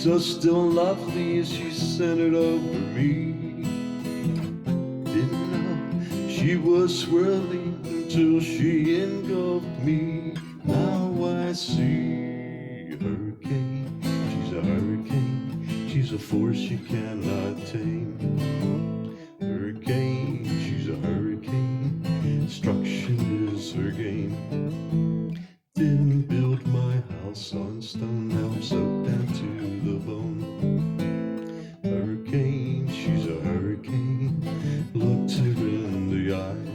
so still and lovely as she centered over me. Didn't know she was swirling until she engulfed me. Now I see a hurricane, she's a hurricane, she's a force you cannot tame. Hurricane, she's a hurricane, destruction is her game. Didn't build my house on stone, now I'm soaked down to the bone. Hurricane, she's a hurricane, looked her in the eye.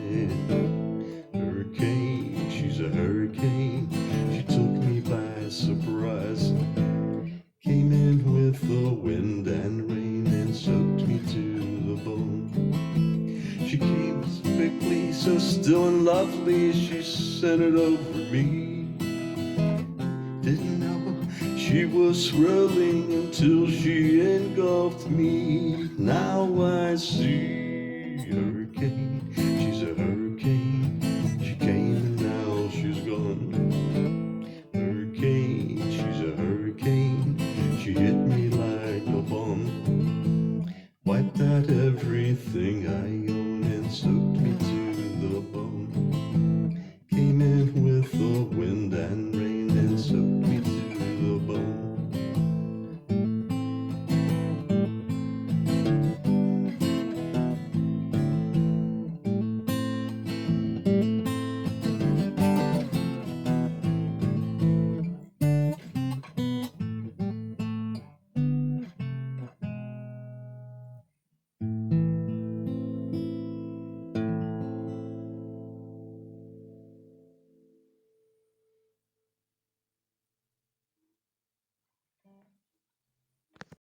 Hurricane, she's a hurricane, she took me by surprise. Came in with the wind and rain and soaked me to the bone. She came as quickly, so still and lovely, she centered over me. Didn't know she was swirling until she engulfed me. Now I see a hurricane, she's a hurricane.